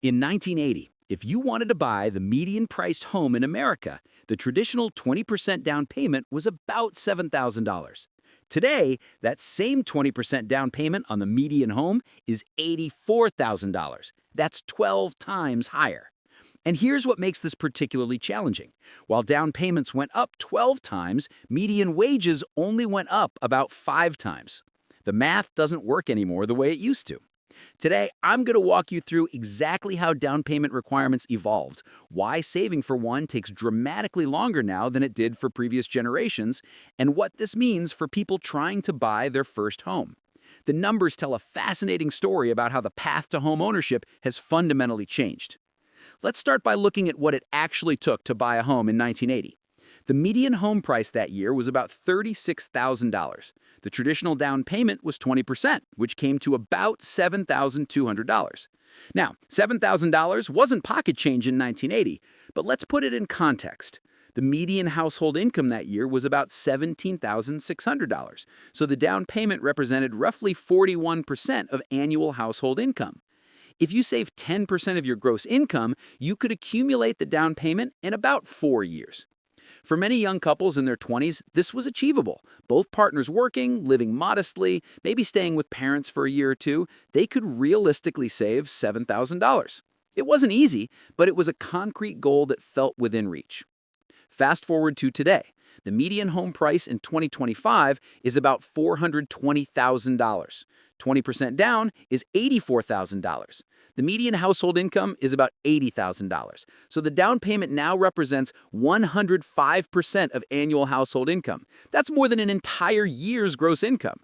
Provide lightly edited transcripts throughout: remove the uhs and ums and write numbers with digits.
In 1980, if you wanted to buy the median-priced home in America, the traditional 20% down payment was about $7,000. Today, that same 20% down payment on the median home is $84,000. That's 12 times higher. And here's what makes this particularly challenging. While down payments went up 12 times, median wages only went up about 5 times. The math doesn't work anymore the way it used to. Today, I'm going to walk you through exactly how down payment requirements evolved, why saving for one takes dramatically longer now than it did for previous generations, and what this means for people trying to buy their first home. The numbers tell a fascinating story about how the path to home ownership has fundamentally changed. Let's start by looking at what it actually took to buy a home in 1980. The median home price that year was about $36,000. The traditional down payment was 20%, which came to about $7,200. Now, $7,000 wasn't pocket change in 1980, but let's put it in context. The median household income that year was about $17,600, so the down payment represented roughly 41% of annual household income. If you save 10% of your gross income, you could accumulate the down payment in about 4 years. For many young couples in their 20s, this was achievable. Both partners working, living modestly, maybe staying with parents for a year or two, they could realistically save $7,000. It wasn't easy, but it was a concrete goal that felt within reach. Fast forward to today. The median home price in 2025 is about $420,000. 20% down is $84,000. The median household income is about $80,000. So the down payment now represents 105% of annual household income. That's more than an entire year's gross income.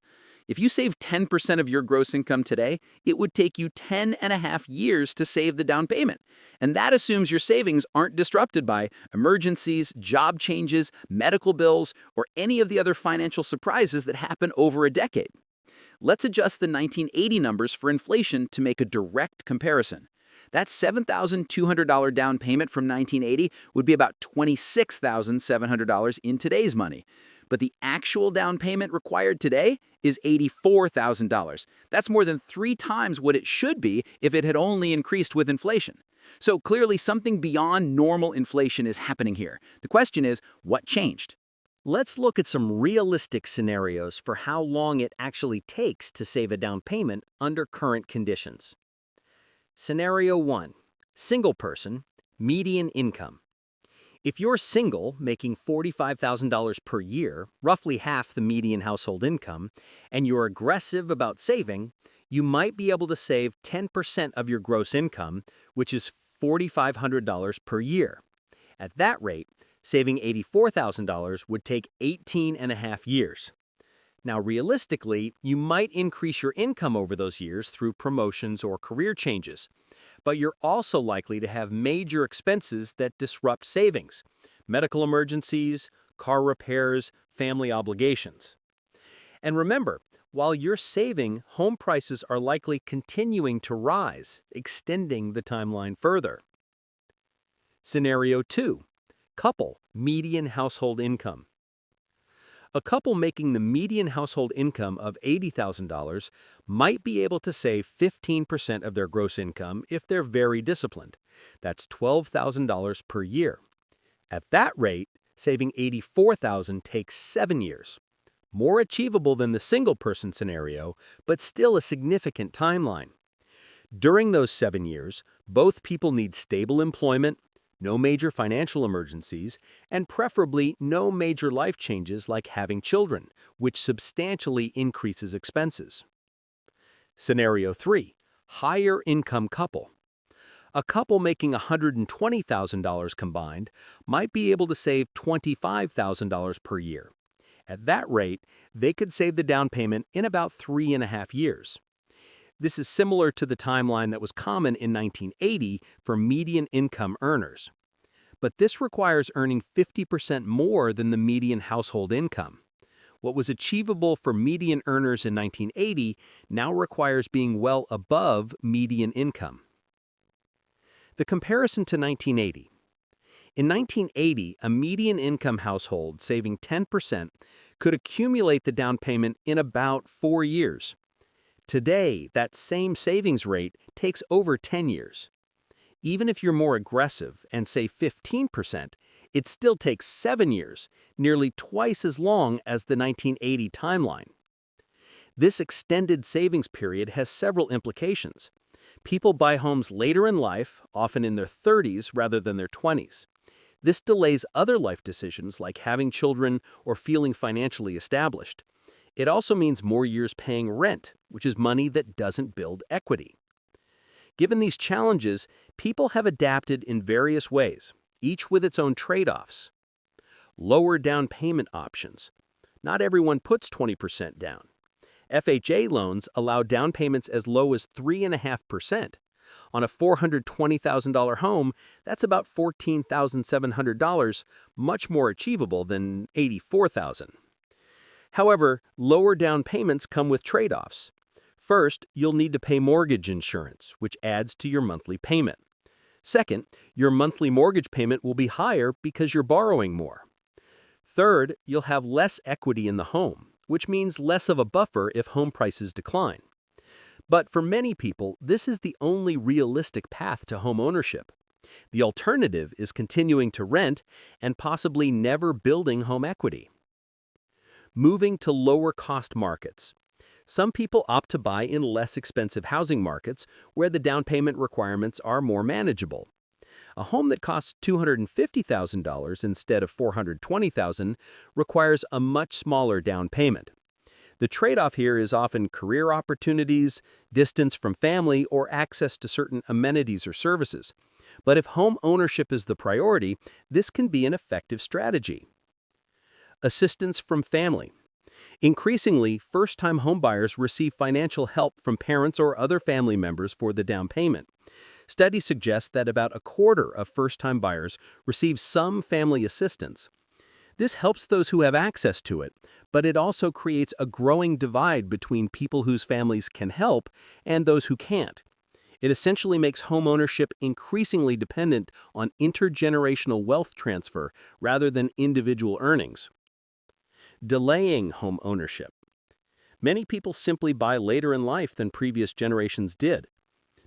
If you save 10% of your gross income today, it would take you 10.5 years to save the down payment. And that assumes your savings aren't disrupted by emergencies, job changes, medical bills, or any of the other financial surprises that happen over a decade. Let's adjust the 1980 numbers for inflation to make a direct comparison. That $7,200 down payment from 1980 would be about $26,700 in today's money. But the actual down payment required today is $84,000. That's more than 3 times what it should be if it had only increased with inflation. So clearly something beyond normal inflation is happening here. The question is, what changed? Let's look at some realistic scenarios for how long it actually takes to save a down payment under current conditions. Scenario 1. Single person, median income. If you're single, making $45,000 per year, roughly half the median household income, and you're aggressive about saving, you might be able to save 10% of your gross income, which is $4,500 per year. At that rate, saving $84,000 would take 18.5 years. Now, realistically, you might increase your income over those years through promotions or career changes, but you're also likely to have major expenses that disrupt savings: medical emergencies, car repairs, family obligations. And remember, while you're saving, home prices are likely continuing to rise, extending the timeline further. Scenario 2. Couple, median household income. A couple making the median household income of $80,000 might be able to save 15% of their gross income if they're very disciplined. That's $12,000 per year. At that rate, saving $84,000 takes 7 years. More achievable than the single-person scenario, but still a significant timeline. During those 7 years, both people need stable employment, no major financial emergencies, and preferably no major life changes like having children, which substantially increases expenses. Scenario 3. Higher income couple. A couple making $120,000 combined might be able to save $25,000 per year. At that rate, they could save the down payment in about 3.5 years. This is similar to the timeline that was common in 1980 for median income earners. But this requires earning 50% more than the median household income. What was achievable for median earners in 1980 now requires being well above median income. The comparison to 1980. In 1980, a median income household saving 10% could accumulate the down payment in about 4 years. Today, that same savings rate takes over 10 years. Even if you're more aggressive and say 15%, it still takes 7 years, nearly twice as long as the 1980 timeline. This extended savings period has several implications. People buy homes later in life, often in their 30s rather than their 20s. This delays other life decisions like having children or feeling financially established. It also means more years paying rent, which is money that doesn't build equity. Given these challenges, people have adapted in various ways, each with its own trade-offs. Lower down payment options. Not everyone puts 20% down. FHA loans allow down payments as low as 3.5%. On a $420,000 home, that's about $14,700, much more achievable than $84,000. However, lower down payments come with trade-offs. First, you'll need to pay mortgage insurance, which adds to your monthly payment. Second, your monthly mortgage payment will be higher because you're borrowing more. Third, you'll have less equity in the home, which means less of a buffer if home prices decline. But for many people, this is the only realistic path to home ownership. The alternative is continuing to rent and possibly never building home equity. Moving to lower-cost markets. Some people opt to buy in less expensive housing markets where the down payment requirements are more manageable. A home that costs $250,000 instead of $420,000 requires a much smaller down payment. The trade-off here is often career opportunities, distance from family, or access to certain amenities or services. But if home ownership is the priority, this can be an effective strategy. Assistance from family. Increasingly, first-time homebuyers receive financial help from parents or other family members for the down payment. Studies suggest that about a quarter of first-time buyers receive some family assistance. This helps those who have access to it, but it also creates a growing divide between people whose families can help and those who can't. It essentially makes homeownership increasingly dependent on intergenerational wealth transfer rather than individual earnings. Delaying home ownership. Many people simply buy later in life than previous generations did.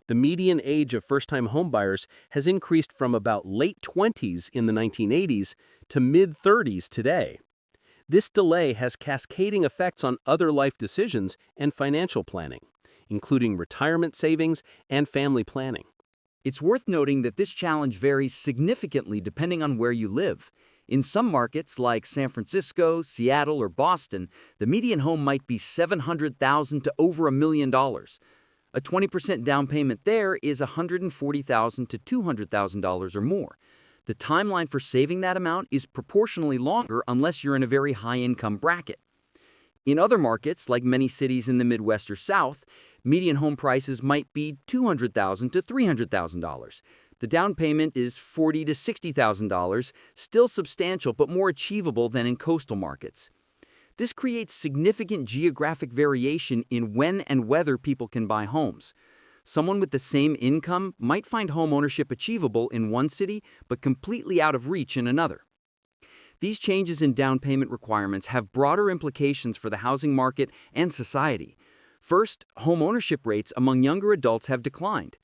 The median age of first-time homebuyers has increased from about late 20s in the 1980s to mid-30s today. This delay has cascading effects on other life decisions and financial planning, including retirement savings and family planning. It's worth noting that this challenge varies significantly depending on where you live. In some markets like San Francisco, Seattle, or Boston, the median home might be $700,000 to over $1 million. A 20% down payment there is $140,000 to $200,000 or more. The timeline for saving that amount is proportionally longer unless you're in a very high-income bracket. In other markets, like many cities in the Midwest or South, median home prices might be $200,000 to $300,000. The down payment is $40,000 to $60,000, still substantial but more achievable than in coastal markets. This creates significant geographic variation in when and whether people can buy homes. Someone with the same income might find home ownership achievable in one city but completely out of reach in another. These changes in down payment requirements have broader implications for the housing market and society. First, home ownership rates among younger adults have declined.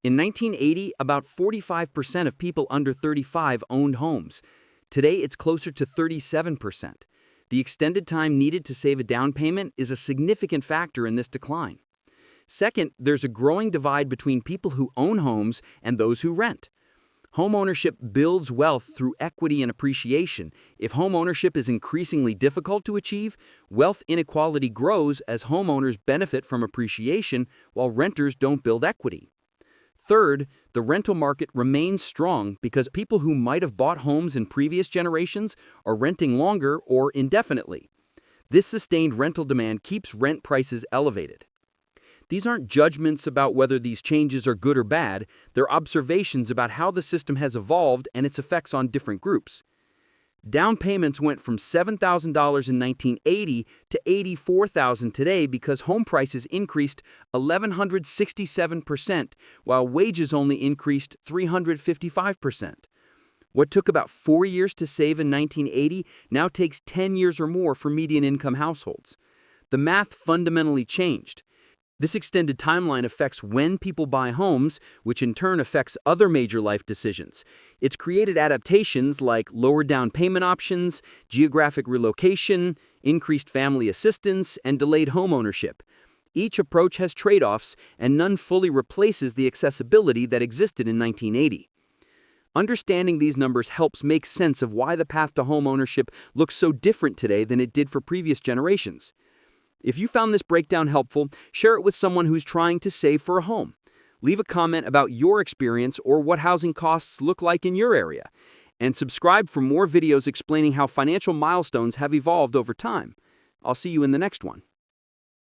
In 1980, about 45% of people under 35 owned homes. Today, it's closer to 37%. The extended time needed to save a down payment is a significant factor in this decline. Second, there's a growing divide between people who own homes and those who rent. Home ownership builds wealth through equity and appreciation. If home ownership is increasingly difficult to achieve, wealth inequality grows as homeowners benefit from appreciation while renters don't build equity. Third, the rental market remains strong because people who might have bought homes in previous generations are renting longer or indefinitely. This sustained rental demand keeps rent prices elevated. These aren't judgments about whether these changes are good or bad, they're observations about how the system has evolved and its effects on different groups. Down payments went from $7,000 in 1980 to $84,000 today because home prices increased 1,167%, while wages only increased 355%. What took about 4 years to save in 1980 now takes 10 years or more for median income households. The math fundamentally changed. This extended timeline affects when people buy homes, which in turn affects other major life decisions. It's created adaptations like lower down payment options, geographic relocation, increased family assistance, and delayed homeownership. Each approach has trade-offs, and none fully replaces the accessibility that existed in 1980. Understanding these numbers helps make sense of why the path to homeownership looks so different today than it did for previous generations. If you found this breakdown helpful, share it with someone who's trying to save for a home. Leave a comment about your experience or what housing costs look like in your area. And subscribe for more videos explaining how financial milestones have evolved over time. I'll see you in the next one.